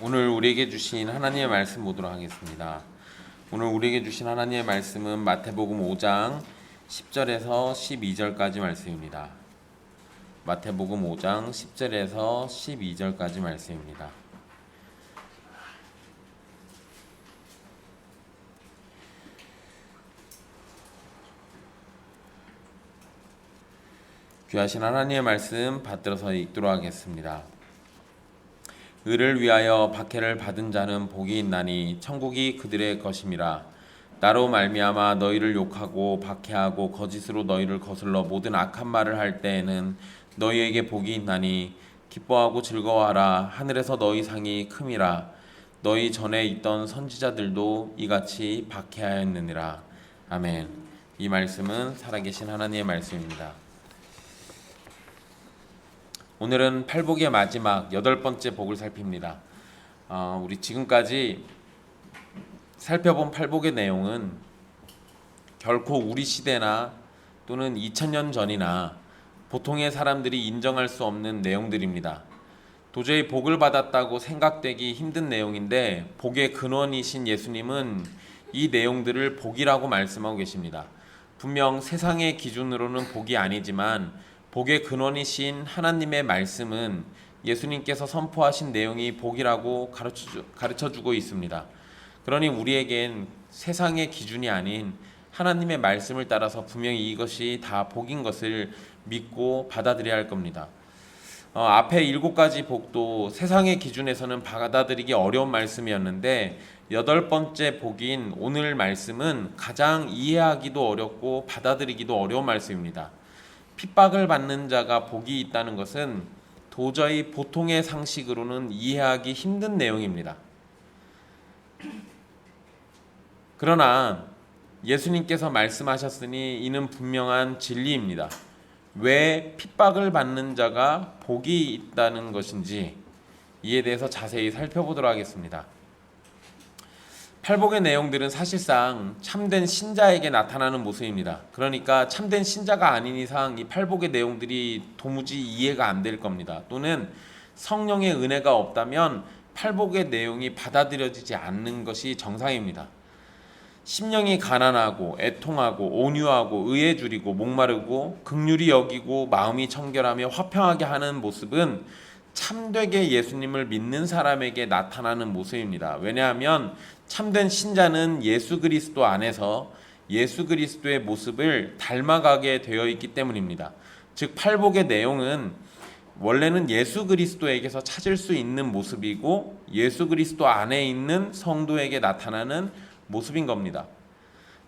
오늘 우리에게 주신 하나님의 말씀 보도록 하겠습니다. 오늘 우리에게 주신 하나님의 말씀은 마태복음 5장 10절에서 12절까지 말씀입니다. 마태복음 5장 10절에서 12절까지 말씀입니다. 귀하신 하나님의 말씀 받들어서 읽도록 하겠습니다. 의를 위하여 박해를 받은 자는 복이 있나니 천국이 그들의 것임이라. 나로 말미암아 너희를 욕하고 박해하고 거짓으로 너희를 거슬러 모든 악한 말을 할 때에는 너희에게 복이 있나니 기뻐하고 즐거워하라. 하늘에서 너희 상이 큼이라. 너희 전에 있던 선지자들도 이같이 박해하였느니라. 아멘. 이 말씀은 살아계신 하나님의 말씀입니다. 오늘은 팔복의 마지막 8번째 복을 살핍니다. 우리 지금까지 살펴본 팔복의 내용은 결코 우리 시대나 또는 2000년 전이나 보통의 사람들이 인정할 수 없는 내용들입니다. 도저히 복을 받았다고 생각되기 힘든 내용인데 복의 근원이신 예수님은 이 내용들을 복이라고 말씀하고 계십니다. 분명 세상의 기준으로는 복이 아니지만 복의 근원이신 하나님의 말씀은 예수님께서 선포하신 내용이 복이라고 가르쳐주고 있습니다. 그러니 우리에겐 세상의 기준이 아닌 하나님의 말씀을 따라서 분명히 이것이 다 복인 것을 믿고 받아들여야 할 겁니다. 앞에 7가지 복도 세상의 기준에서는 받아들이기 어려운 말씀이었는데 8번째 복인 오늘 말씀은 가장 이해하기도 어렵고 받아들이기도 어려운 말씀입니다. 핍박을 받는 자가 복이 있다는 것은 도저히 보통의 상식으로는 이해하기 힘든 내용입니다. 그러나 예수님께서 말씀하셨으니 이는 분명한 진리입니다. 왜 핍박을 받는 자가 복이 있다는 것인지 이에 대해서 자세히 살펴보도록 하겠습니다. 팔복의 내용들은 사실상 참된 신자에게 나타나는 모습입니다. 그러니까 참된 신자가 아닌 이상 이 팔복의 내용들이 도무지 이해가 안 될 겁니다. 또는 성령의 은혜가 없다면 팔복의 내용이 받아들여지지 않는 것이 정상입니다. 심령이 가난하고 애통하고 온유하고 의에 줄이고 목마르고 긍휼히 여기고 마음이 청결하며 화평하게 하는 모습은 참되게 예수님을 믿는 사람에게 나타나는 모습입니다. 왜냐하면 참된 신자는 예수 그리스도 안에서 예수 그리스도의 모습을 닮아가게 되어 있기 때문입니다. 즉 팔복의 내용은 원래는 예수 그리스도에게서 찾을 수 있는 모습이고 예수 그리스도 안에 있는 성도에게 나타나는 모습인 겁니다.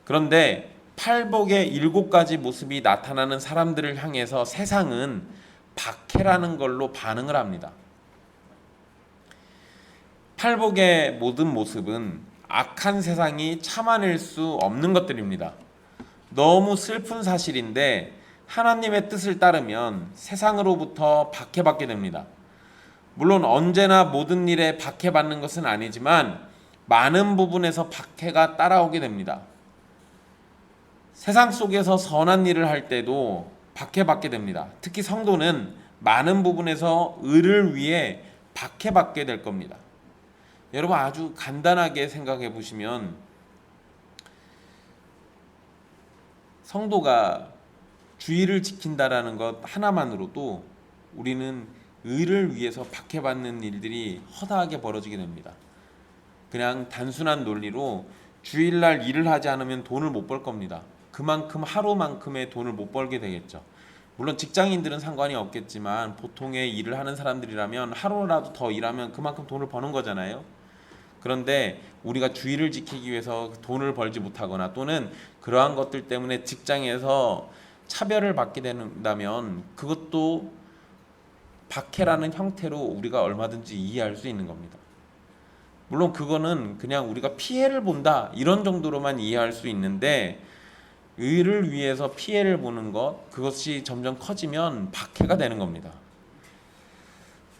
그런데 팔복의 7가지 모습이 나타나는 사람들을 향해서 세상은 박해라는 걸로 반응을 합니다. 팔복의 모든 모습은 악한 세상이 참아낼 수 없는 것들입니다. 너무 슬픈 사실인데 하나님의 뜻을 따르면 세상으로부터 박해받게 됩니다. 물론 언제나 모든 일에 박해받는 것은 아니지만 많은 부분에서 박해가 따라오게 됩니다. 세상 속에서 선한 일을 할 때도 박해받게 됩니다. 특히 성도는 많은 부분에서 의를 위해 박해받게 될 겁니다. 여러분 아주 간단하게 생각해 보시면 성도가 주의를 지킨다라는 것 하나만으로도 우리는 의를 위해서 박해받는 일들이 허다하게 벌어지게 됩니다. 그냥 단순한 논리로 주일날 일을 하지 않으면 돈을 못 벌 겁니다. 그만큼 하루만큼의 돈을 못 벌게 되겠죠. 물론 직장인들은 상관이 없겠지만 보통의 일을 하는 사람들이라면 하루라도 더 일하면 그만큼 돈을 버는 거잖아요. 그런데 우리가 주의를 지키기 위해서 돈을 벌지 못하거나 또는 그러한 것들 때문에 직장에서 차별을 받게 된다면 그것도 박해라는 형태로 우리가 얼마든지 이해할 수 있는 겁니다. 물론 그거는 그냥 우리가 피해를 본다 이런 정도로만 이해할 수 있는데 의를 위해서 피해를 보는 것 그것이 점점 커지면 박해가 되는 겁니다.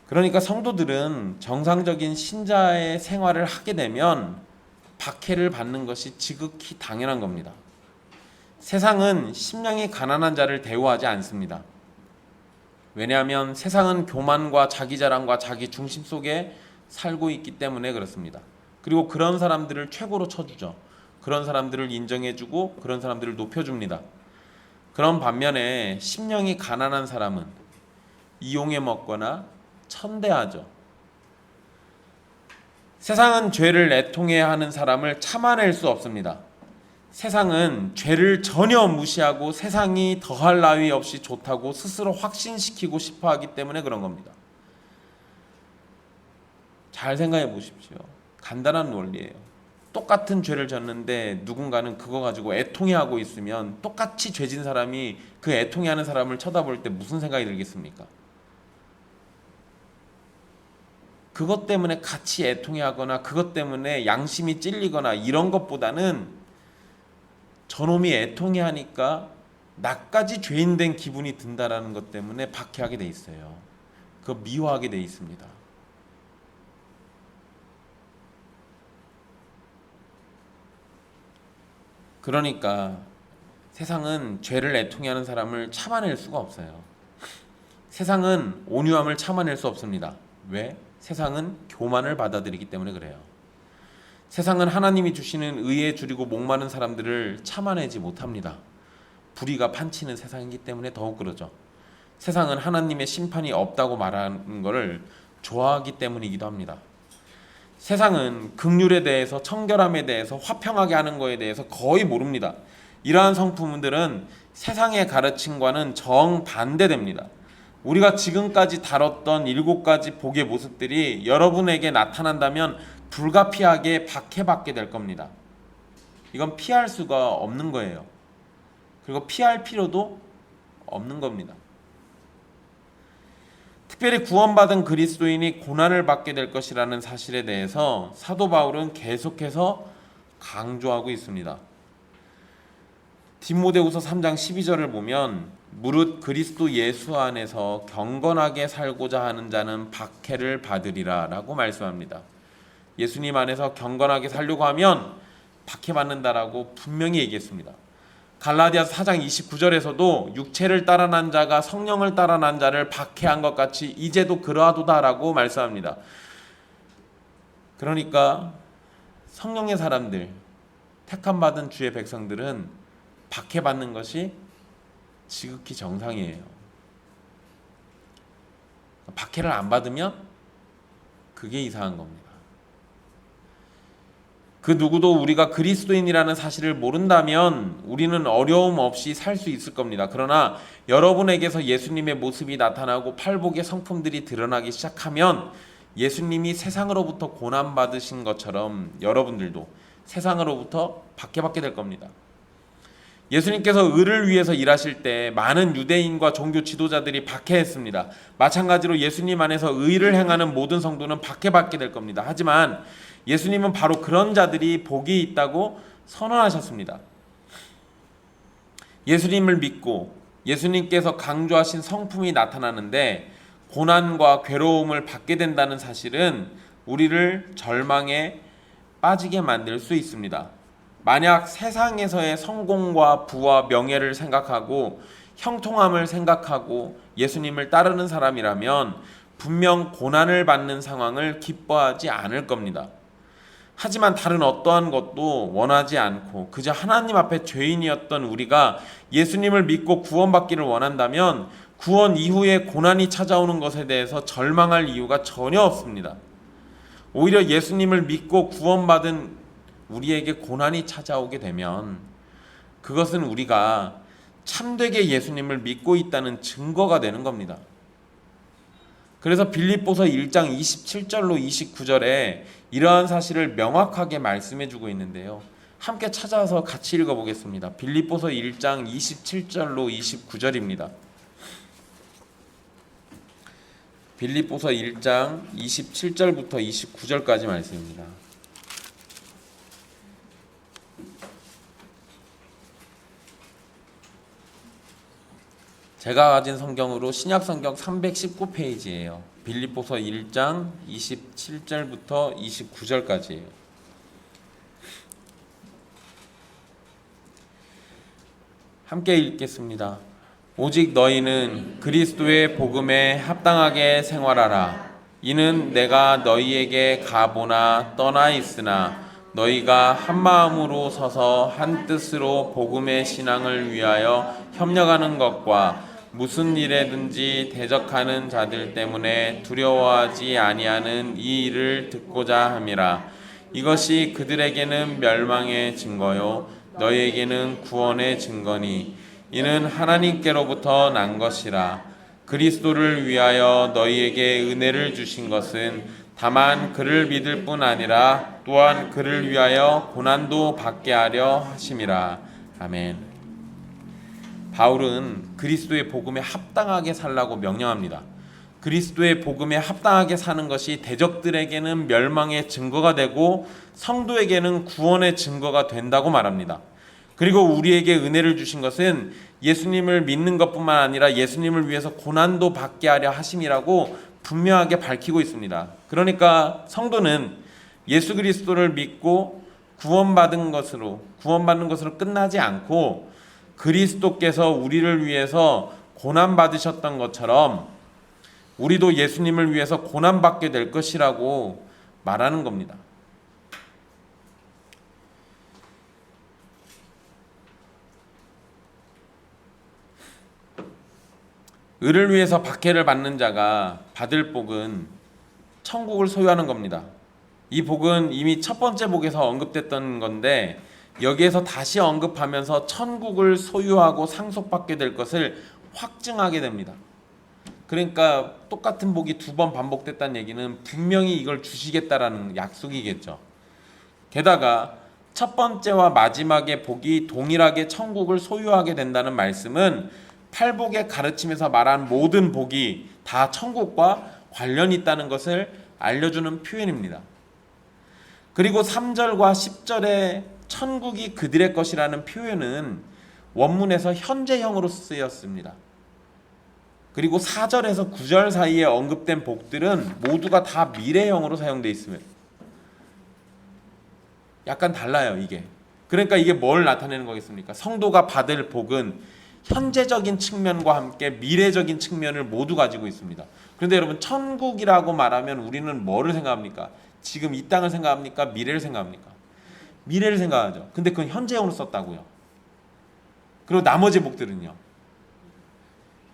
그러니까 성도들은 정상적인 신자의 생활을 하게 되면 박해를 받는 것이 지극히 당연한 겁니다. 세상은 심령이 가난한 자를 대우하지 않습니다. 왜냐하면 세상은 교만과 자기 자랑과 자기 중심 속에 살고 있기 때문에 그렇습니다. 그리고 그런 사람들을 최고로 쳐주죠. 그런 사람들을 인정해주고 그런 사람들을 높여줍니다. 그런 반면에 심령이 가난한 사람은 이용해 먹거나 천대하죠. 세상은 죄를 애통해 하는 사람을 참아낼 수 없습니다. 세상은 죄를 전혀 무시하고 세상이 더할 나위 없이 좋다고 스스로 확신시키고 싶어 하기 때문에 그런 겁니다. 잘 생각해 보십시오. 간단한 원리예요. 똑같은 죄를 졌는데 누군가는 그거 가지고 애통해하고 있으면 똑같이 죄진 사람이 그 애통해하는 사람을 쳐다볼 때 무슨 생각이 들겠습니까? 그것 때문에 같이 애통해하거나 그것 때문에 양심이 찔리거나 이런 것보다는 저놈이 애통해하니까 나까지 죄인 된 기분이 든다라는 것 때문에 박해하게 돼 있어요. 그거 미워하게 돼 있습니다. 그러니까 세상은 죄를 애통해하는 사람을 참아낼 수가 없어요. 세상은 온유함을 참아낼 수 없습니다. 왜? 세상은 교만을 받아들이기 때문에 그래요. 세상은 하나님이 주시는 의에 줄이고 목마른 사람들을 참아내지 못합니다. 불의가 판치는 세상이기 때문에 더욱 그러죠. 세상은 하나님의 심판이 없다고 말하는 것을 좋아하기 때문이기도 합니다. 세상은 긍휼에 대해서, 청결함에 대해서, 화평하게 하는 것에 대해서 거의 모릅니다. 이러한 성품들은 세상의 가르침과는 정반대됩니다. 우리가 지금까지 다뤘던 7가지 복의 모습들이 여러분에게 나타난다면 불가피하게 박해받게 될 겁니다. 이건 피할 수가 없는 거예요. 그리고 피할 필요도 없는 겁니다. 특별히 구원받은 그리스도인이 고난을 받게 될 것이라는 사실에 대해서 사도 바울은 계속해서 강조하고 있습니다. 디모데후서 3장 12절을 보면 무릇 그리스도 예수 안에서 경건하게 살고자 하는 자는 박해를 받으리라 라고 말씀합니다. 예수님 안에서 경건하게 살려고 하면 박해받는다라고 분명히 얘기했습니다. 갈라디아서 4장 29절에서도 육체를 따라 난 자가 성령을 따라 난 자를 박해한 것 같이 이제도 그러하도다라고 말씀합니다. 그러니까 성령의 사람들, 택함받은 주의 백성들은 박해받는 것이 지극히 정상이에요. 박해를 안 받으면 그게 이상한 겁니다. 그 누구도 우리가 그리스도인이라는 사실을 모른다면 우리는 어려움 없이 살 수 있을 겁니다. 그러나 여러분에게서 예수님의 모습이 나타나고 팔복의 성품들이 드러나기 시작하면 예수님이 세상으로부터 고난받으신 것처럼 여러분들도 세상으로부터 박해받게 될 겁니다. 예수님께서 의를 위해서 일하실 때 많은 유대인과 종교 지도자들이 박해했습니다. 마찬가지로 예수님 안에서 의를 행하는 모든 성도는 박해받게 될 겁니다. 하지만 예수님은 바로 그런 자들이 복이 있다고 선언하셨습니다. 예수님을 믿고 예수님께서 강조하신 성품이 나타나는데 고난과 괴로움을 받게 된다는 사실은 우리를 절망에 빠지게 만들 수 있습니다. 만약 세상에서의 성공과 부와 명예를 생각하고 형통함을 생각하고 예수님을 따르는 사람이라면 분명 고난을 받는 상황을 기뻐하지 않을 겁니다. 하지만 다른 어떠한 것도 원하지 않고 그저 하나님 앞에 죄인이었던 우리가 예수님을 믿고 구원받기를 원한다면 구원 이후에 고난이 찾아오는 것에 대해서 절망할 이유가 전혀 없습니다. 오히려 예수님을 믿고 구원받은 우리에게 고난이 찾아오게 되면 그것은 우리가 참되게 예수님을 믿고 있다는 증거가 되는 겁니다. 그래서 빌립보서 1장 27절로 29절에 이러한 사실을 명확하게 말씀해 주고 있는데요. 함께 찾아서 같이 읽어보겠습니다. 빌립보서 1장 27절로 29절입니다. 빌립보서 1장 27절부터 29절까지 말씀입니다. 제가 가진 성경으로 신약 성경 319페이지예요. 빌립보서 1장 27절부터 29절까지예요. 함께 읽겠습니다. 오직 너희는 그리스도의 복음에 합당하게 생활하라. 이는 내가 너희에게 가보나 떠나 있으나 너희가 한 마음으로 서서 한 뜻으로 복음의 신앙을 위하여 협력하는 것과 무슨 일에든지 대적하는 자들 때문에 두려워하지 아니하는 이 일을 듣고자 함이라. 이것이 그들에게는 멸망의 증거요 너희에게는 구원의 증거니 이는 하나님께로부터 난 것이라. 그리스도를 위하여 너희에게 은혜를 주신 것은 다만 그를 믿을 뿐 아니라 또한 그를 위하여 고난도 받게 하려 하심이라. 아멘. 바울은 그리스도의 복음에 합당하게 살라고 명령합니다. 그리스도의 복음에 합당하게 사는 것이 대적들에게는 멸망의 증거가 되고 성도에게는 구원의 증거가 된다고 말합니다. 그리고 우리에게 은혜를 주신 것은 예수님을 믿는 것뿐만 아니라 예수님을 위해서 고난도 받게 하려 하심이라고 분명하게 밝히고 있습니다. 그러니까 성도는 예수 그리스도를 믿고 구원받는 것으로 끝나지 않고 그리스도께서 우리를 위해서 고난 받으셨던 것처럼 우리도 예수님을 위해서 고난 받게 될 것이라고 말하는 겁니다. 의를 위해서 박해를 받는 자가 받을 복은 천국을 소유하는 겁니다. 이 복은 이미 첫 번째 복에서 언급됐던 건데 여기에서 다시 언급하면서 천국을 소유하고 상속받게 될 것을 확증하게 됩니다. 그러니까 똑같은 복이 두 번 반복됐다는 얘기는 분명히 이걸 주시겠다라는 약속이겠죠. 게다가 첫 번째와 마지막의 복이 동일하게 천국을 소유하게 된다는 말씀은 팔복의 가르침에서 말한 모든 복이 다 천국과 관련이 있다는 것을 알려주는 표현입니다. 그리고 3절과 10절에 천국이 그들의 것이라는 표현은 원문에서 현재형으로 쓰였습니다. 그리고 4절에서 9절 사이에 언급된 복들은 모두가 다 미래형으로 사용되어 있습니다. 약간 달라요, 이게. 그러니까 이게 뭘 나타내는 거겠습니까? 성도가 받을 복은 현재적인 측면과 함께 미래적인 측면을 모두 가지고 있습니다. 그런데 여러분, 천국이라고 말하면 우리는 뭐를 생각합니까? 지금 이 땅을 생각합니까? 미래를 생각합니까? 미래를 생각하죠. 근데 그건 현재형으로 썼다고요. 그리고 나머지 복들은요,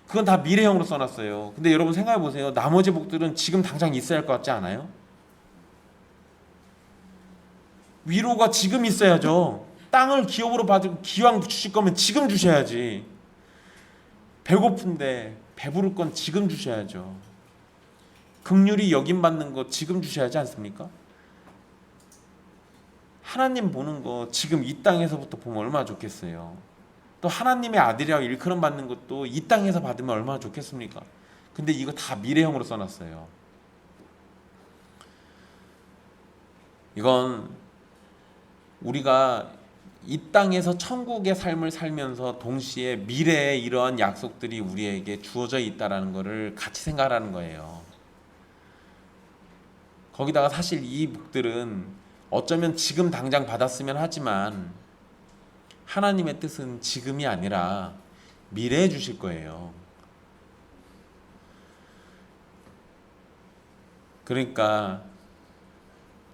그건 다 미래형으로 써놨어요. 근데 여러분 생각해 보세요. 나머지 복들은 지금 당장 있어야 할 것 같지 않아요? 위로가 지금 있어야죠. 땅을 기업으로 받고 기왕 주실 거면 지금 주셔야지. 배고픈데 배부를 건 지금 주셔야죠. 긍휼히 여김받는 거 지금 주셔야지 않습니까? 하나님 보는 거 지금 이 땅에서부터 보면 얼마나 좋겠어요. 또 하나님의 아들이라고 일컬음 받는 것도 이 땅에서 받으면 얼마나 좋겠습니까? 근데 이거 다 미래형으로 써놨어요. 이건 우리가 이 땅에서 천국의 삶을 살면서 동시에 미래에 이러한 약속들이 우리에게 주어져 있다는 것을 같이 생각하라는 거예요. 거기다가 사실 이 복들은 어쩌면 지금 당장 받았으면 하지만 하나님의 뜻은 지금이 아니라 미래에 주실 거예요. 그러니까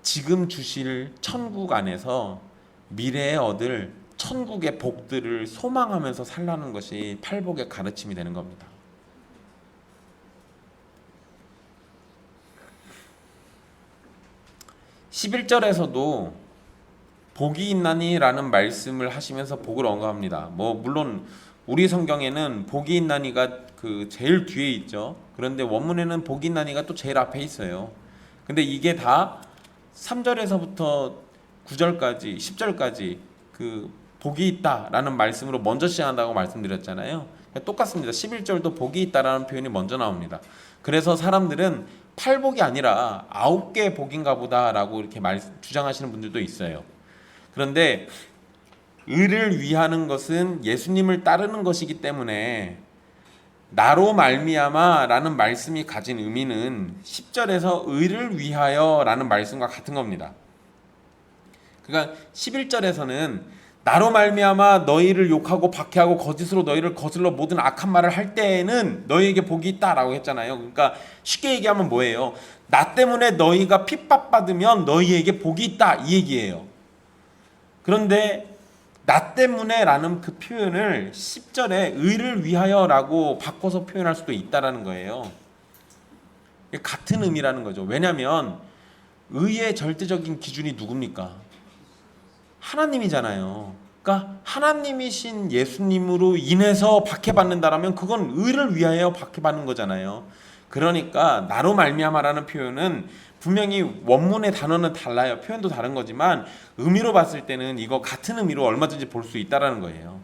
지금 주실 천국 안에서 미래에 얻을 천국의 복들을 소망하면서 살라는 것이 팔복의 가르침이 되는 겁니다. (11절에서도) 복이 있나니 라는 말씀을 하시면서 복을 언급합니다. 물론 우리 성경에는 복이 있나니가 그 제일 뒤에 있죠. 그런데 원문에는 복이 있나니가 또 제일 앞에 있어요. 근데 이게 다 3절에서부터 9절까지 10절까지 그 복이 있다라는 말씀으로 먼저 시작한다고 말씀드렸잖아요. 똑같습니다. 11절도 복이 있다라는 표현이 먼저 나옵니다. 그래서 사람들은 8복이 아니라 9개의 복인가 보다라고 이렇게 주장하시는 분들도 있어요. 그런데 의를 위하는 것은 예수님을 따르는 것이기 때문에 나로 말미암아 라는 말씀이 가진 의미는 10절에서 의를 위하여 라는 말씀과 같은 겁니다. 그러니까 11절에서는 나로 말미암아 너희를 욕하고 박해하고 거짓으로 너희를 거슬러 모든 악한 말을 할 때에는 너희에게 복이 있다라고 했잖아요. 그러니까 쉽게 얘기하면 뭐예요? 나 때문에 너희가 핍박받으면 너희에게 복이 있다 이 얘기예요. 그런데 나 때문에 라는 그 표현을 10절에 의를 위하여 라고 바꿔서 표현할 수도 있다라는 거예요. 같은 의미라는 거죠. 왜냐하면 의의 절대적인 기준이 누굽니까? 하나님이잖아요. 그러니까 하나님이신 예수님으로 인해서 박해받는다라면 그건 의를 위하여 박해받는 거잖아요. 그러니까 나로 말미암아라는 표현은 분명히 원문의 단어는 달라요. 표현도 다른 거지만 의미로 봤을 때는 이거 같은 의미로 얼마든지 볼 수 있다라는 거예요.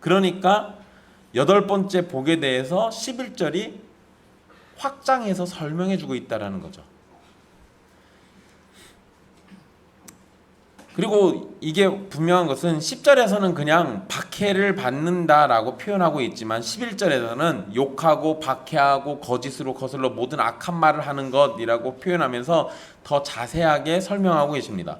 그러니까 여덟 번째 복에 대해서 11절이 확장해서 설명해 주고 있다라는 거죠. 그리고 이게 분명한 것은 10절에서는 그냥 박해를 받는다라고 표현하고 있지만 11절에서는 욕하고 박해하고 거짓으로 거슬러 모든 악한 말을 하는 것이라고 표현하면서 더 자세하게 설명하고 계십니다.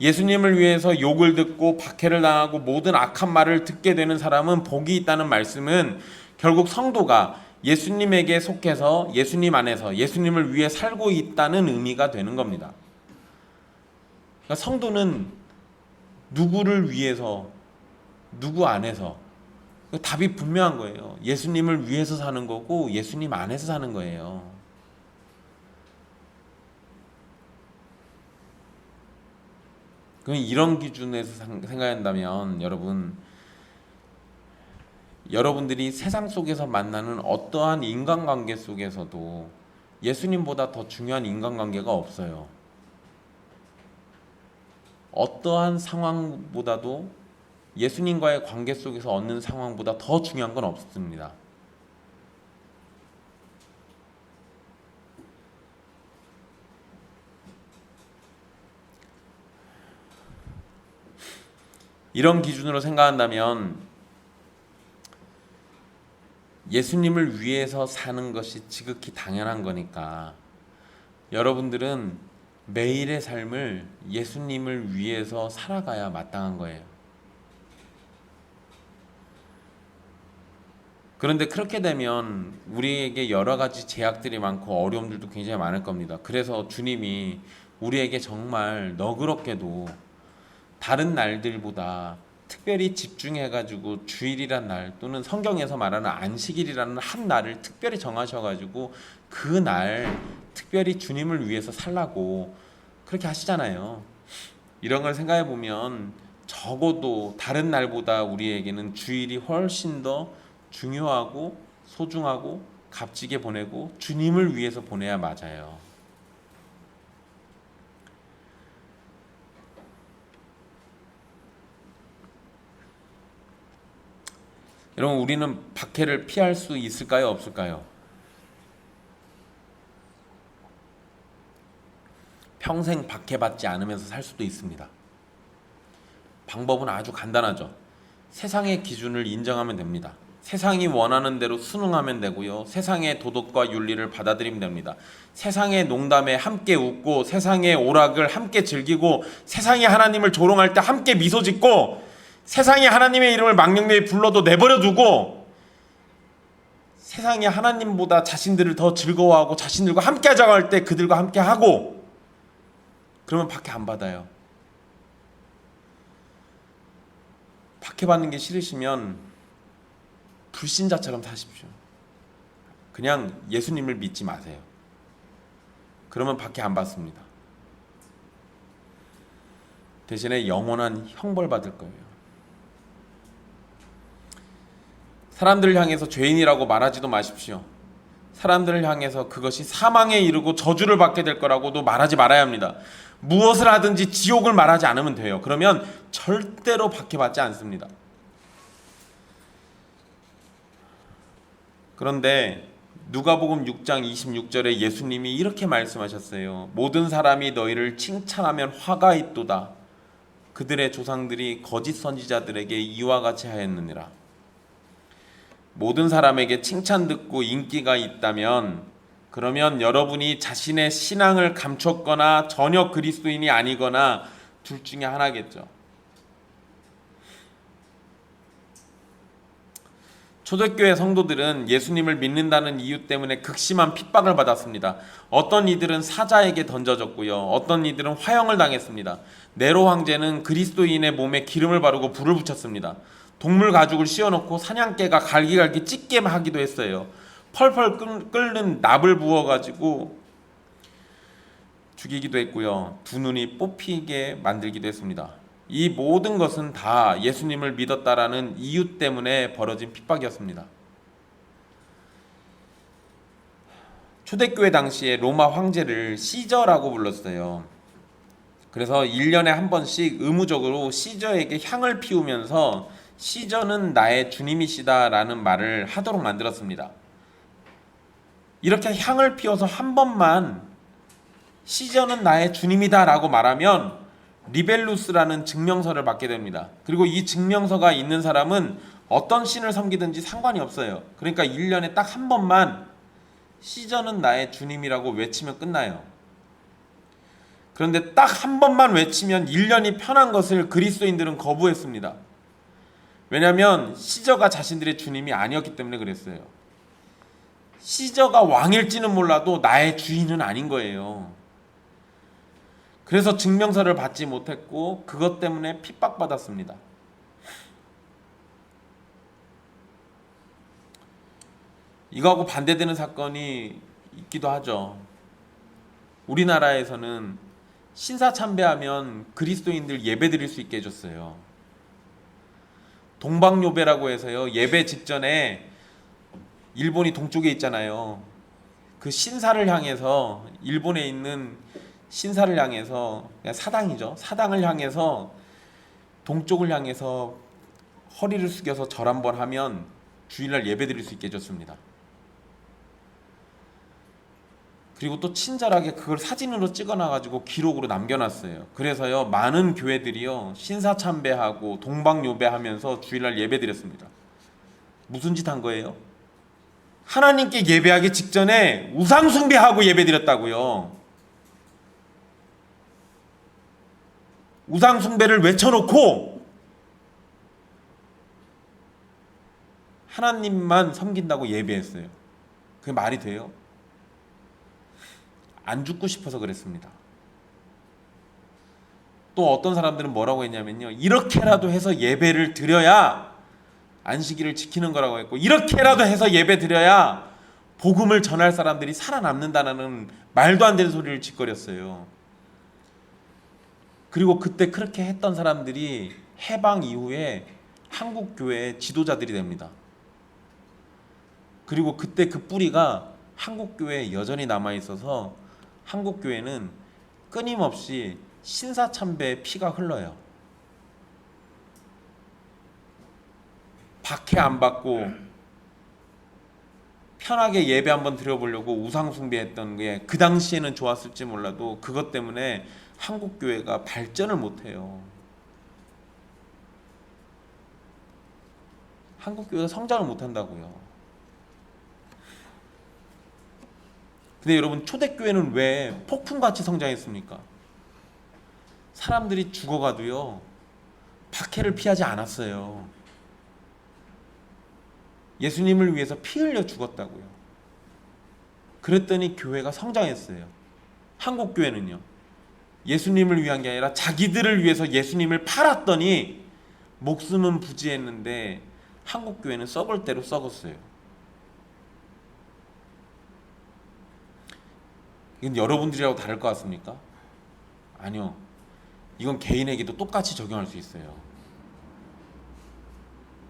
예수님을 위해서 욕을 듣고 박해를 당하고 모든 악한 말을 듣게 되는 사람은 복이 있다는 말씀은 결국 성도가 예수님에게 속해서 예수님 안에서 예수님을 위해 살고 있다는 의미가 되는 겁니다. 그러니까 성도는 누구를 위해서, 누구 안에서, 답이 분명한 거예요. 예수님을 위해서 사는 거고 예수님 안에서 사는 거예요. 그럼 이런 기준에서 생각한다면 여러분들이 세상 속에서 만나는 어떠한 인간관계 속에서도 예수님보다 더 중요한 인간관계가 없어요. 어떠한 상황보다도 예수님과의 관계 속에서 얻는 상황보다 더 중요한 건 없습니다. 이런 기준으로 생각한다면 예수님을 위해서 사는 것이 지극히 당연한 거니까 여러분들은 매일의 삶을 예수님을 위해서 살아가야 마땅한 거예요. 그런데 그렇게 되면 우리에게 여러 가지 제약들이 많고 어려움들도 굉장히 많을 겁니다. 그래서 주님이 우리에게 정말 너그럽게도 다른 날들보다 특별히 집중해가지고 주일이란 날 또는 성경에서 말하는 안식일이라는 한 날을 특별히 정하셔가지고 그 날 특별히 주님을 위해서 살라고 그렇게 하시잖아요. 이런 걸 생각해 보면 적어도 다른 날보다 우리에게는 주일이 훨씬 더 중요하고 소중하고 값지게 보내고 주님을 위해서 보내야 맞아요. 여러분, 우리는 박해를 피할 수 있을까요? 없을까요? 평생 박해받지 않으면서 살 수도 있습니다. 방법은 아주 간단하죠. 세상의 기준을 인정하면 됩니다. 세상이 원하는 대로 순응하면 되고요. 세상의 도덕과 윤리를 받아들이면 됩니다. 세상의 농담에 함께 웃고 세상의 오락을 함께 즐기고 세상이 하나님을 조롱할 때 함께 미소 짓고 세상이 하나님의 이름을 망령되이 불러도 내버려 두고 세상이 하나님보다 자신들을 더 즐거워하고 자신들과 함께 하자고 할 때 그들과 함께 하고 그러면 박해 안 받아요. 박해받는 게 싫으시면 불신자처럼 사십시오. 그냥 예수님을 믿지 마세요. 그러면 박해 안 받습니다. 대신에 영원한 형벌 받을 거예요. 사람들을 향해서 죄인이라고 말하지도 마십시오. 사람들을 향해서 그것이 사망에 이르고 저주를 받게 될 거라고도 말하지 말아야 합니다. 무엇을 하든지 지옥을 말하지 않으면 돼요. 그러면 절대로 박해받지 않습니다. 그런데 누가복음 6장 26절에 예수님이 이렇게 말씀하셨어요. 모든 사람이 너희를 칭찬하면 화가 있도다. 그들의 조상들이 거짓 선지자들에게 이와 같이 하였느니라. 모든 사람에게 칭찬 듣고 인기가 있다면 그러면 여러분이 자신의 신앙을 감췄거나 전혀 그리스도인이 아니거나 둘 중에 하나겠죠. 초대교회 성도들은 예수님을 믿는다는 이유 때문에 극심한 핍박을 받았습니다. 어떤 이들은 사자에게 던져졌고요. 어떤 이들은 화형을 당했습니다. 네로 황제는 그리스도인의 몸에 기름을 바르고 불을 붙였습니다. 동물 가죽을 씌워놓고 사냥개가 갈기갈기 찢게 하기도 했어요. 펄펄 끓는 납을 부어가지고 죽이기도 했고요. 두 눈이 뽑히게 만들기도 했습니다. 이 모든 것은 다 예수님을 믿었다라는 이유 때문에 벌어진 핍박이었습니다. 초대교회 당시에 로마 황제를 시저라고 불렀어요. 그래서 1년에 한 번씩 의무적으로 시저에게 향을 피우면서 시저는 나의 주님이시다라는 말을 하도록 만들었습니다. 이렇게 향을 피워서 한 번만 시저는 나의 주님이다라고 말하면 리벨루스라는 증명서를 받게 됩니다. 그리고 이 증명서가 있는 사람은 어떤 신을 섬기든지 상관이 없어요. 그러니까 1년에 딱 한 번만 시저는 나의 주님이라고 외치면 끝나요. 그런데 딱 한 번만 외치면 1년이 편한 것을 그리스도인들은 거부했습니다. 왜냐하면 시저가 자신들의 주님이 아니었기 때문에 그랬어요. 시저가 왕일지는 몰라도 나의 주인은 아닌 거예요. 그래서 증명서를 받지 못했고 그것 때문에 핍박받았습니다. 이거하고 반대되는 사건이 있기도 하죠. 우리나라에서는 신사참배하면 그리스도인들 예배 드릴 수 있게 해줬어요. 동방요배라고 해서요. 예배 직전에 일본이 동쪽에 있잖아요. 그 신사를 향해서 일본에 있는 신사를 향해서 사당이죠. 사당을 향해서 동쪽을 향해서 허리를 숙여서 절 한번 하면 주일날 예배 드릴 수 있게 해줬습니다. 그리고 또 친절하게 그걸 사진으로 찍어놔가지고 기록으로 남겨놨어요. 그래서요 많은 교회들이요 신사참배하고 동방요배하면서 주일날 예배 드렸습니다. 무슨 짓 한 거예요? 하나님께 예배하기 직전에 우상숭배하고 예배 드렸다고요. 우상숭배를 외쳐놓고 하나님만 섬긴다고 예배했어요. 그게 말이 돼요? 안 죽고 싶어서 그랬습니다. 또 어떤 사람들은 뭐라고 했냐면요, 이렇게라도 해서 예배를 드려야 안식일을 지키는 거라고 했고, 이렇게라도 해서 예배 드려야 복음을 전할 사람들이 살아남는다는 말도 안 되는 소리를 짓거렸어요. 그리고 그때 그렇게 했던 사람들이 해방 이후에 한국 교회의 지도자들이 됩니다. 그리고 그때 그 뿌리가 한국 교회에 여전히 남아 있어서 한국 교회는 끊임없이 신사참배의 피가 흘러요. 박해 안 받고 편하게 예배 한번 드려보려고 우상숭배했던 게 그 당시에는 좋았을지 몰라도 그것 때문에 한국 교회가 발전을 못해요. 한국 교회가 성장을 못한다고요. 근데 여러분, 초대교회는 왜 폭풍같이 성장했습니까? 사람들이 죽어가도요 박해를 피하지 않았어요. 예수님을 위해서 피 흘려 죽었다고요. 그랬더니 교회가 성장했어요. 한국 교회는요, 예수님을 위한 게 아니라 자기들을 위해서 예수님을 팔았더니 목숨은 부지했는데 한국 교회는 썩을 대로 썩었어요. 이건 여러분들이라고 다를 것 같습니까? 아니요. 이건 개인에게도 똑같이 적용할 수 있어요.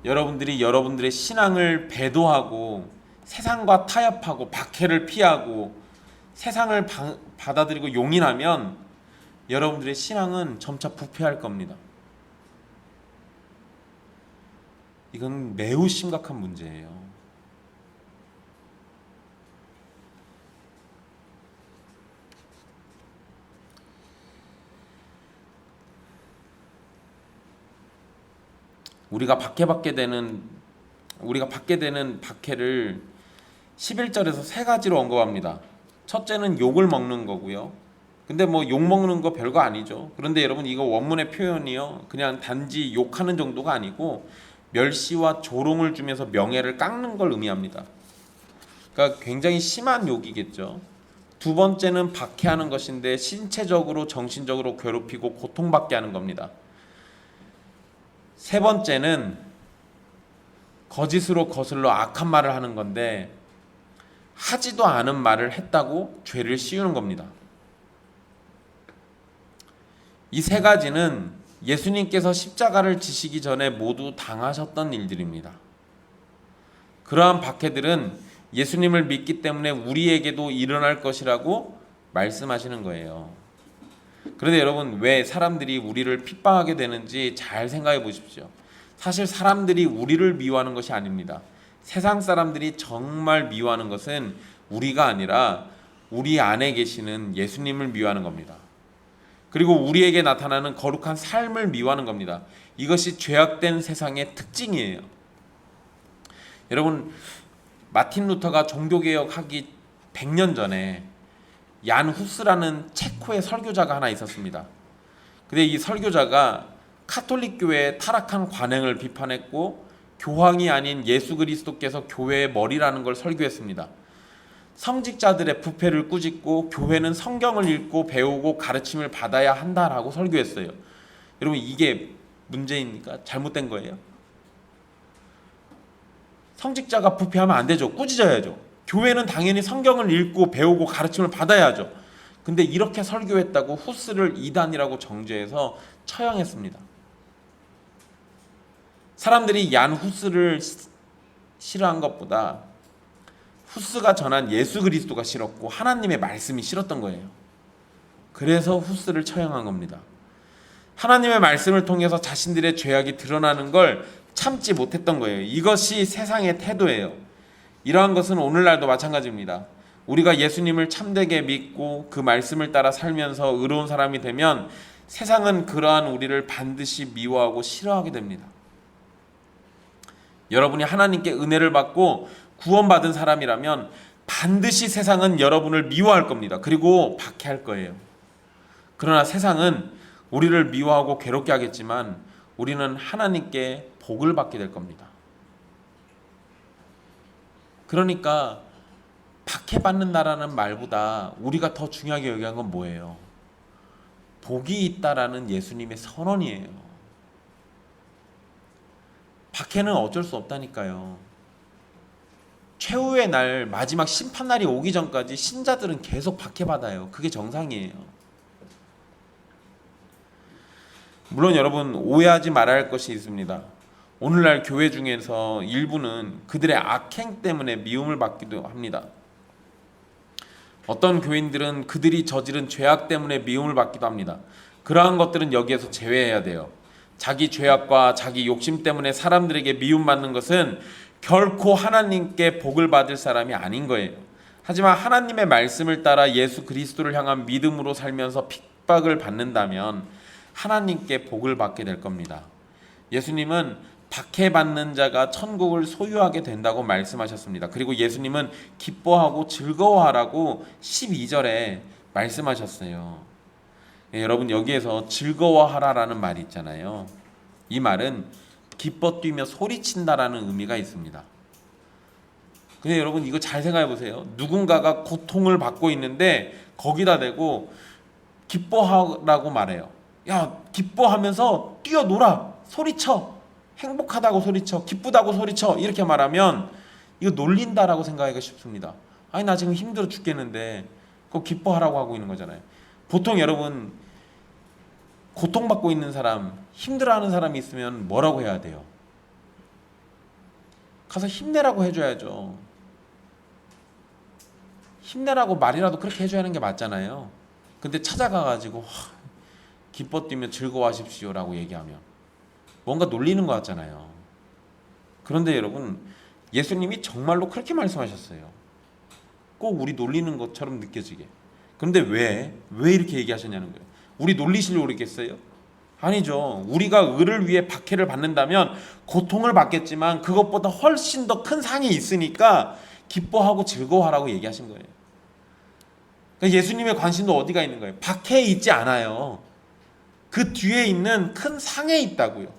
여러분들이 여러분들의 신앙을 배도하고 세상과 타협하고 박해를 피하고 세상을 받아들이고 용인하면 여러분들의 신앙은 점차 부패할 겁니다. 이건 매우 심각한 문제예요. 우리가 받게 되는 박해를 11절에서 세 가지로 언급합니다. 첫째는 욕을 먹는 거고요. 근데 뭐 욕 먹는 거 별거 아니죠. 그런데 여러분, 이거 원문의 표현이요, 그냥 단지 욕하는 정도가 아니고 멸시와 조롱을 주면서 명예를 깎는 걸 의미합니다. 그러니까 굉장히 심한 욕이겠죠. 두 번째는 박해하는 것인데 신체적으로 정신적으로 괴롭히고 고통받게 하는 겁니다. 세 번째는 거짓으로 거슬러 악한 말을 하는 건데 하지도 않은 말을 했다고 죄를 씌우는 겁니다. 이 세 가지는 예수님께서 십자가를 지시기 전에 모두 당하셨던 일들입니다. 그러한 박해들은 예수님을 믿기 때문에 우리에게도 일어날 것이라고 말씀하시는 거예요. 그런데 여러분, 왜 사람들이 우리를 핍박하게 되는지 잘 생각해 보십시오. 사실 사람들이 우리를 미워하는 것이 아닙니다. 세상 사람들이 정말 미워하는 것은 우리가 아니라 우리 안에 계시는 예수님을 미워하는 겁니다. 그리고 우리에게 나타나는 거룩한 삶을 미워하는 겁니다. 이것이 죄악된 세상의 특징이에요. 여러분, 마틴 루터가 종교개혁하기 100년 전에 얀 후스라는 체코의 설교자가 하나 있었습니다. 근데 이 설교자가 카톨릭 교회의 타락한 관행을 비판했고 교황이 아닌 예수 그리스도께서 교회의 머리라는 걸 설교했습니다. 성직자들의 부패를 꾸짖고 교회는 성경을 읽고 배우고 가르침을 받아야 한다라고 설교했어요. 여러분, 이게 문제입니까? 잘못된 거예요? 성직자가 부패하면 안 되죠. 꾸짖어야죠. 교회는 당연히 성경을 읽고 배우고 가르침을 받아야죠. 근데 이렇게 설교했다고 후스를 이단이라고 정죄해서 처형했습니다. 사람들이 얀 후스를 싫어한 것보다 후스가 전한 예수 그리스도가 싫었고 하나님의 말씀이 싫었던 거예요. 그래서 후스를 처형한 겁니다. 하나님의 말씀을 통해서 자신들의 죄악이 드러나는 걸 참지 못했던 거예요. 이것이 세상의 태도예요. 이러한 것은 오늘날도 마찬가지입니다. 우리가 예수님을 참되게 믿고 그 말씀을 따라 살면서 의로운 사람이 되면 세상은 그러한 우리를 반드시 미워하고 싫어하게 됩니다. 여러분이 하나님께 은혜를 받고 구원받은 사람이라면 반드시 세상은 여러분을 미워할 겁니다. 그리고 박해할 거예요. 그러나 세상은 우리를 미워하고 괴롭게 하겠지만 우리는 하나님께 복을 받게 될 겁니다. 그러니까 박해받는다라는 말보다 우리가 더 중요하게 여기는 건 뭐예요? 복이 있다라는 예수님의 선언이에요. 박해는 어쩔 수 없다니까요. 최후의 날, 마지막 심판날이 오기 전까지 신자들은 계속 박해받아요. 그게 정상이에요. 물론 여러분, 오해하지 말아야 할 것이 있습니다. 오늘날 교회 중에서 일부는 그들의 악행 때문에 미움을 받기도 합니다. 어떤 교인들은 그들이 저지른 죄악 때문에 미움을 받기도 합니다. 그러한 것들은 여기에서 제외해야 돼요. 자기 죄악과 자기 욕심 때문에 사람들에게 미움받는 것은 결코 하나님께 복을 받을 사람이 아닌 거예요. 하지만 하나님의 말씀을 따라 예수 그리스도를 향한 믿음으로 살면서 핍박을 받는다면 하나님께 복을 받게 될 겁니다. 예수님은 박해받는 자가 천국을 소유하게 된다고 말씀하셨습니다. 그리고 예수님은 기뻐하고 즐거워하라고 12절에 말씀하셨어요. 여러분, 여기에서 즐거워하라라는 말이 있잖아요. 이 말은 기뻐 뛰며 소리친다라는 의미가 있습니다. 근데 여러분, 이거 잘 생각해 보세요. 누군가가 고통을 받고 있는데 거기다 대고 기뻐하라고 말해요. 야, 기뻐하면서 뛰어놀아, 소리쳐, 행복하다고 소리쳐, 기쁘다고 소리쳐, 이렇게 말하면 이거 놀린다라고 생각하기가 쉽습니다. 아니, 나 지금 힘들어 죽겠는데 그거 기뻐하라고 하고 있는 거잖아요. 보통 여러분, 고통받고 있는 사람, 힘들어하는 사람이 있으면 뭐라고 해야 돼요? 가서 힘내라고 해줘야죠. 힘내라고 말이라도 그렇게 해줘야 하는 게 맞잖아요. 근데 찾아가가지고 기뻐 뛰며 즐거워하십시오라고 얘기하면 뭔가 놀리는 것 같잖아요. 그런데 여러분, 예수님이 정말로 그렇게 말씀하셨어요. 꼭 우리 놀리는 것처럼 느껴지게. 그런데 왜 이렇게 얘기하셨냐는 거예요. 우리 놀리시려고 그랬겠어요? 아니죠. 우리가 의를 위해 박해를 받는다면 고통을 받겠지만 그것보다 훨씬 더 큰 상이 있으니까 기뻐하고 즐거워하라고 얘기하신 거예요. 그러니까 예수님의 관심도 어디가 있는 거예요? 박해에 있지 않아요. 그 뒤에 있는 큰 상에 있다고요.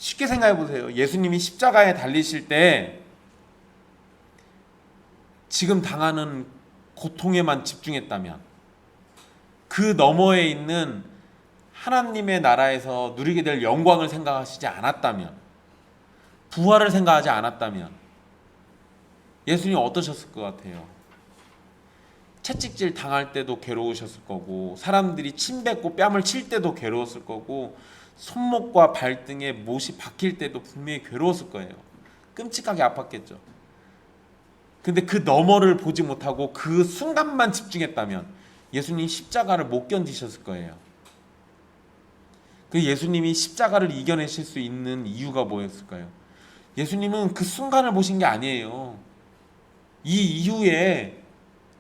쉽게 생각해 보세요. 예수님이 십자가에 달리실 때 지금 당하는 고통에만 집중했다면, 그 너머에 있는 하나님의 나라에서 누리게 될 영광을 생각하시지 않았다면, 부활을 생각하지 않았다면 예수님 어떠셨을 것 같아요? 채찍질 당할 때도 괴로우셨을 거고, 사람들이 침 뱉고 뺨을 칠 때도 괴로웠을 거고, 손목과 발등에 못이 박힐 때도 분명히 괴로웠을 거예요. 끔찍하게 아팠겠죠. 근데 그 너머를 보지 못하고 그 순간만 집중했다면 예수님 십자가를 못 견디셨을 거예요. 그 예수님이 십자가를 이겨내실 수 있는 이유가 뭐였을까요? 예수님은 그 순간을 보신 게 아니에요. 이 이후에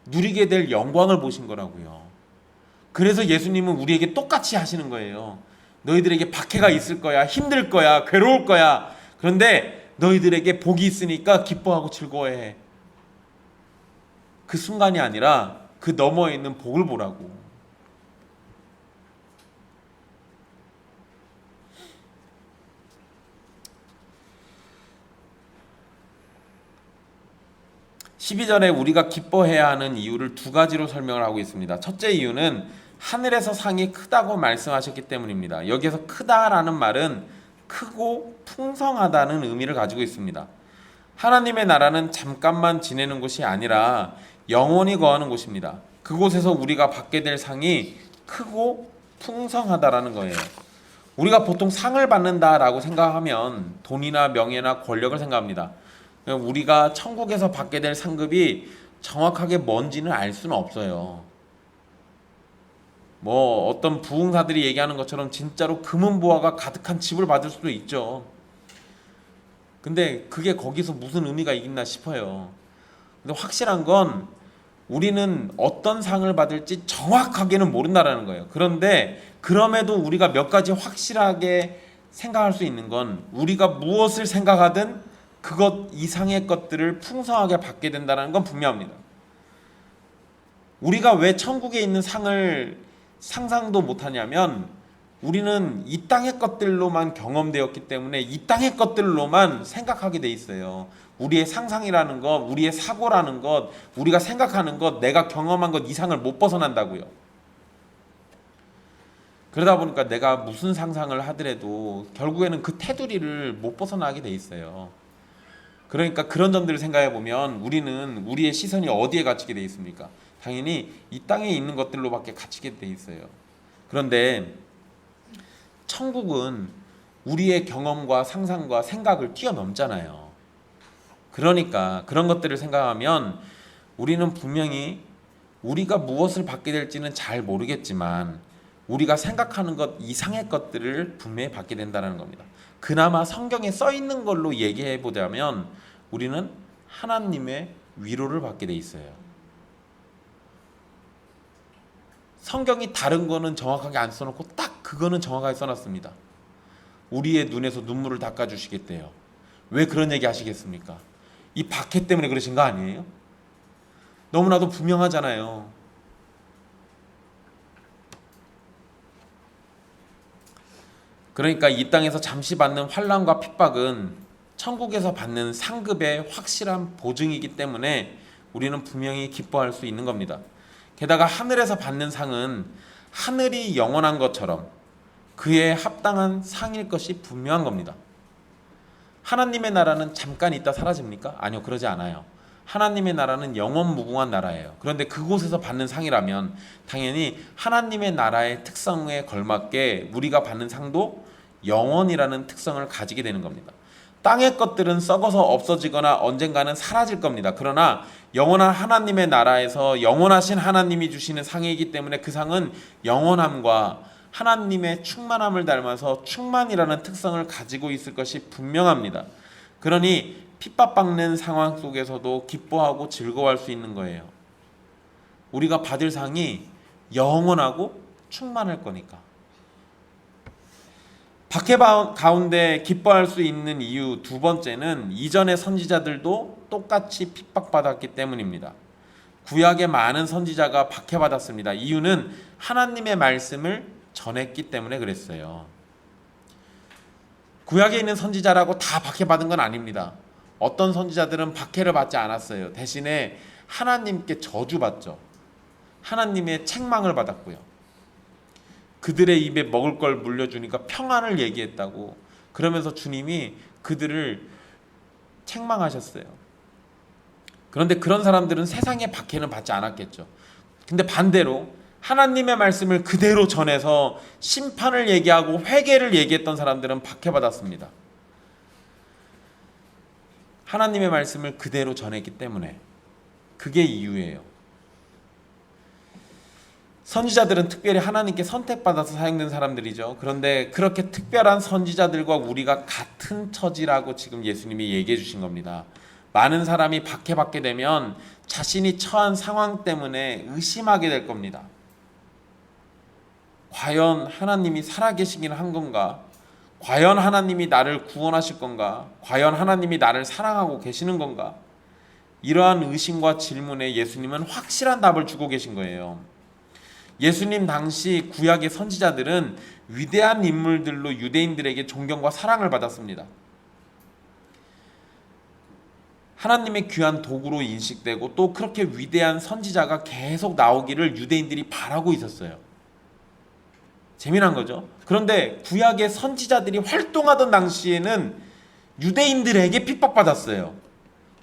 누리게 될 영광을 보신 거라고요. 그래서 예수님은 우리에게 똑같이 하시는 거예요. 너희들에게 박해가 있을 거야, 힘들 거야, 괴로울 거야. 그런데 너희들에게 복이 있으니까 기뻐하고 즐거워해. 그 순간이 아니라 그 너머에 있는 복을 보라고. (12절에) 우리가 기뻐해야 하는 이유를 두 가지로 설명을 하고 있습니다. 첫째 이유는 하늘에서 상이 크다고 말씀하셨기 때문입니다. 여기에서 크다라는 말은 크고 풍성하다는 의미를 가지고 있습니다. 하나님의 나라는 잠깐만 지내는 곳이 아니라 영원히 거하는 곳입니다. 그곳에서 우리가 받게 될 상이 크고 풍성하다라는 거예요. 우리가 보통 상을 받는다라고 생각하면 돈이나 명예나 권력을 생각합니다. 우리가 천국에서 받게 될 상급이 정확하게 뭔지는 알 수는 없어요. 뭐 어떤 부흥사들이 얘기하는 것처럼 진짜로 금은보화가 가득한 집을 받을 수도 있죠. 근데 그게 거기서 무슨 의미가 있나 싶어요. 근데 확실한 건 우리는 어떤 상을 받을지 정확하게는 모른다라는 거예요. 그런데 그럼에도 우리가 몇 가지 확실하게 생각할 수 있는 건, 우리가 무엇을 생각하든 그것 이상의 것들을 풍성하게 받게 된다는 건 분명합니다. 우리가 왜 천국에 있는 상을 상상도 못하냐면, 우리는 이 땅의 것들로만 경험되었기 때문에 이 땅의 것들로만 생각하게 돼 있어요. 우리의 상상이라는 것, 우리의 사고라는 것, 우리가 생각하는 것, 내가 경험한 것 이상을 못 벗어난다고요. 그러다 보니까 내가 무슨 상상을 하더라도 결국에는 그 테두리를 못 벗어나게 돼 있어요. 그러니까 그런 점들을 생각해 보면 우리는 우리의 시선이 어디에 갇히게 돼 있습니까? 당연히 이 땅에 있는 것들로밖에 갇히게 돼 있어요. 그런데 천국은 우리의 경험과 상상과 생각을 뛰어넘잖아요. 그러니까 그런 것들을 생각하면 우리는 분명히 우리가 무엇을 받게 될지는 잘 모르겠지만 우리가 생각하는 것 이상의 것들을 분명히 받게 된다는 겁니다. 그나마 성경에 써 있는 걸로 얘기해 보자면 우리는 하나님의 위로를 받게 돼 있어요. 성경이 다른 거는 정확하게 안 써놓고 딱 그거는 정확하게 써놨습니다. 우리의 눈에서 눈물을 닦아주시겠대요. 왜 그런 얘기 하시겠습니까? 이 박해 때문에 그러신 거 아니에요? 너무나도 분명하잖아요. 그러니까 이 땅에서 잠시 받는 환난과 핍박은 천국에서 받는 상급의 확실한 보증이기 때문에 우리는 분명히 기뻐할 수 있는 겁니다. 게다가 하늘에서 받는 상은 하늘이 영원한 것처럼 그에 합당한 상일 것이 분명한 겁니다. 하나님의 나라는 잠깐 있다 사라집니까? 아니요, 그러지 않아요. 하나님의 나라는 영원 무궁한 나라예요. 그런데 그곳에서 받는 상이라면 당연히 하나님의 나라의 특성에 걸맞게 우리가 받는 상도 영원이라는 특성을 가지게 되는 겁니다. 땅의 것들은 썩어서 없어지거나 언젠가는 사라질 겁니다. 그러나 영원한 하나님의 나라에서 영원하신 하나님이 주시는 상이기 때문에 그 상은 영원함과 하나님의 충만함을 닮아서 충만이라는 특성을 가지고 있을 것이 분명합니다. 그러니 핍박받는 상황 속에서도 기뻐하고 즐거워할 수 있는 거예요. 우리가 받을 상이 영원하고 충만할 거니까. 박해 가운데 기뻐할 수 있는 이유 두 번째는 이전의 선지자들도 똑같이 핍박받았기 때문입니다. 구약의 많은 선지자가 박해받았습니다. 이유는 하나님의 말씀을 전했기 때문에 그랬어요. 구약에 있는 선지자라고 다 박해받은 건 아닙니다. 어떤 선지자들은 박해를 받지 않았어요. 대신에 하나님께 저주받죠. 하나님의 책망을 받았고요. 그들의 입에 먹을 걸 물려주니까 평안을 얘기했다고. 그러면서 주님이 그들을 책망하셨어요. 그런데 그런 사람들은 세상의 박해는 받지 않았겠죠. 근데 반대로 하나님의 말씀을 그대로 전해서 심판을 얘기하고 회개를 얘기했던 사람들은 박해받았습니다. 하나님의 말씀을 그대로 전했기 때문에 그게 이유예요. 선지자들은 특별히 하나님께 선택받아서 사용된 사람들이죠. 그런데 그렇게 특별한 선지자들과 우리가 같은 처지라고 지금 예수님이 얘기해 주신 겁니다. 많은 사람이 박해받게 되면 자신이 처한 상황 때문에 의심하게 될 겁니다. 과연 하나님이 살아계시긴 한 건가? 과연 하나님이 나를 구원하실 건가? 과연 하나님이 나를 사랑하고 계시는 건가? 이러한 의심과 질문에 예수님은 확실한 답을 주고 계신 거예요. 예수님 당시 구약의 선지자들은 위대한 인물들로 유대인들에게 존경과 사랑을 받았습니다. 하나님의 귀한 도구로 인식되고 또 그렇게 위대한 선지자가 계속 나오기를 유대인들이 바라고 있었어요. 재미난 거죠. 그런데 구약의 선지자들이 활동하던 당시에는 유대인들에게 핍박받았어요.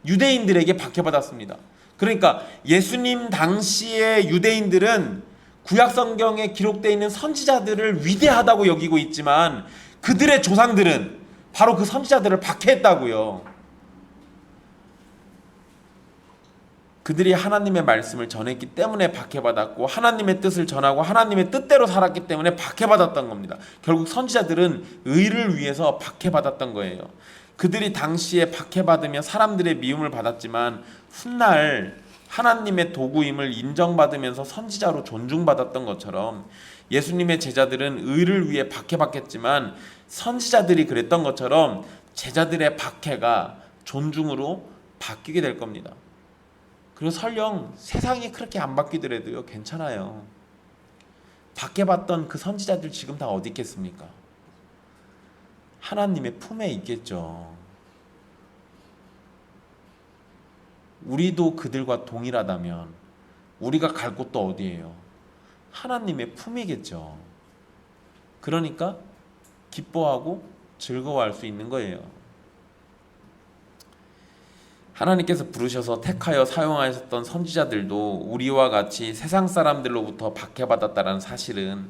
유대인들에게 박해받았습니다. 그러니까 예수님 당시의 유대인들은 구약 성경에 기록되어 있는 선지자들을 위대하다고 여기고 있지만 그들의 조상들은 바로 그 선지자들을 박해했다고요. 그들이 하나님의 말씀을 전했기 때문에 박해받았고 하나님의 뜻을 전하고 하나님의 뜻대로 살았기 때문에 박해받았던 겁니다. 결국 선지자들은 의를 위해서 박해받았던 거예요. 그들이 당시에 박해받으며 사람들의 미움을 받았지만 훗날 하나님의 도구임을 인정받으면서 선지자로 존중받았던 것처럼 예수님의 제자들은 의를 위해 박해받겠지만 선지자들이 그랬던 것처럼 제자들의 박해가 존중으로 바뀌게 될 겁니다. 그리고 설령 세상이 그렇게 안 바뀌더라도요, 괜찮아요. 박해받던 그 선지자들 지금 다 어디 있겠습니까? 하나님의 품에 있겠죠. 우리도 그들과 동일하다면 우리가 갈 곳도 어디예요? 하나님의 품이겠죠. 그러니까 기뻐하고 즐거워할 수 있는 거예요. 하나님께서 부르셔서 택하여 사용하셨던 선지자들도 우리와 같이 세상 사람들로부터 박해받았다는 사실은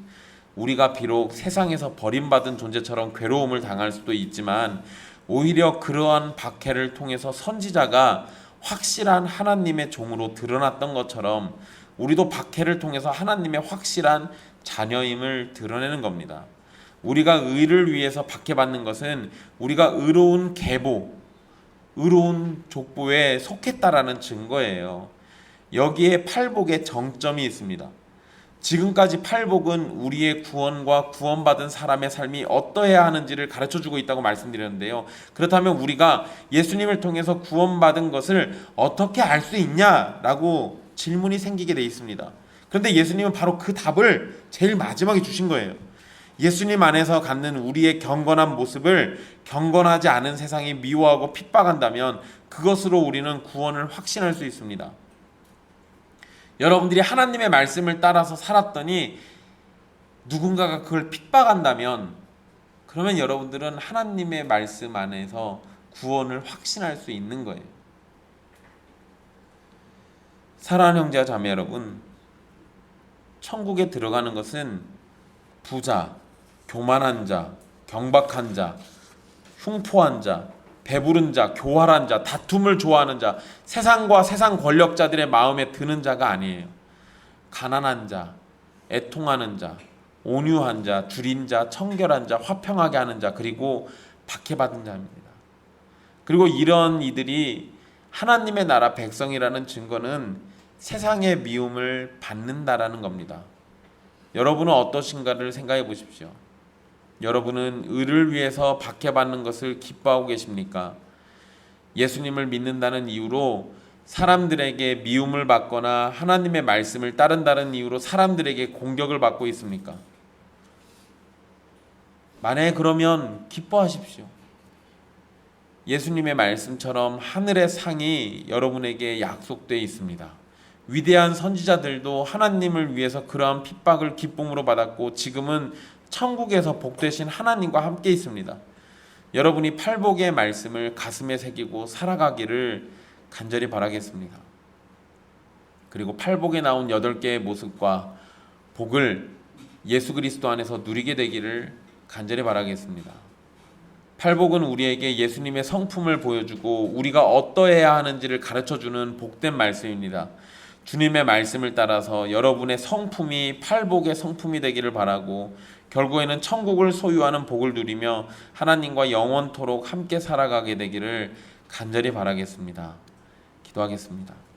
우리가 비록 세상에서 버림받은 존재처럼 괴로움을 당할 수도 있지만 오히려 그러한 박해를 통해서 선지자가 확실한 하나님의 종으로 드러났던 것처럼 우리도 박해를 통해서 하나님의 확실한 자녀임을 드러내는 겁니다. 우리가 의를 위해서 박해받는 것은 우리가 의로운 계보, 의로운 족보에 속했다라는 증거예요. 여기에 팔복의 정점이 있습니다. 지금까지 팔복은 우리의 구원과 구원받은 사람의 삶이 어떠해야 하는지를 가르쳐주고 있다고 말씀드렸는데요. 그렇다면 우리가 예수님을 통해서 구원받은 것을 어떻게 알 수 있냐라고 질문이 생기게 돼 있습니다. 그런데 예수님은 바로 그 답을 제일 마지막에 주신 거예요. 예수님 안에서 갖는 우리의 경건한 모습을 경건하지 않은 세상이 미워하고 핍박한다면 그것으로 우리는 구원을 확신할 수 있습니다. 여러분들이 하나님의 말씀을 따라서 살았더니 누군가가 그걸 핍박한다면 그러면 여러분들은 하나님의 말씀 안에서 구원을 확신할 수 있는 거예요. 사랑하는 형제와 자매 여러분, 천국에 들어가는 것은 부자, 교만한 자, 경박한 자, 흉포한 자, 배부른 자, 교활한 자, 다툼을 좋아하는 자, 세상과 세상 권력자들의 마음에 드는 자가 아니에요. 가난한 자, 애통하는 자, 온유한 자, 줄인 자, 청결한 자, 화평하게 하는 자, 그리고 박해받은 자입니다. 그리고 이런 이들이 하나님의 나라 백성이라는 증거는 세상의 미움을 받는다라는 겁니다. 여러분은 어떠신가를 생각해 보십시오. 여러분은 의를 위해서 박해받는 것을 기뻐하고 계십니까? 예수님을 믿는다는 이유로 사람들에게 미움을 받거나 하나님의 말씀을 따른다는 이유로 사람들에게 공격을 받고 있습니까? 만약에 그러면 기뻐하십시오. 예수님의 말씀처럼 하늘의 상이 여러분에게 약속되어 있습니다. 위대한 선지자들도 하나님을 위해서 그러한 핍박을 기쁨으로 받았고 지금은 천국에서 복되신 하나님과 함께 있습니다. 여러분이 팔복의 말씀을 가슴에 새기고 살아가기를 간절히 바라겠습니다. 그리고 팔복에 나온 8개의 모습과 복을 예수 그리스도 안에서 누리게 되기를 간절히 바라겠습니다. 팔복은 우리에게 예수님의 성품을 보여주고 우리가 어떠해야 하는지를 가르쳐주는 복된 말씀입니다. 주님의 말씀을 따라서 여러분의 성품이 팔복의 성품이 되기를 바라고 결국에는 천국을 소유하는 복을 누리며 하나님과 영원토록 함께 살아가게 되기를 간절히 바라겠습니다. 기도하겠습니다.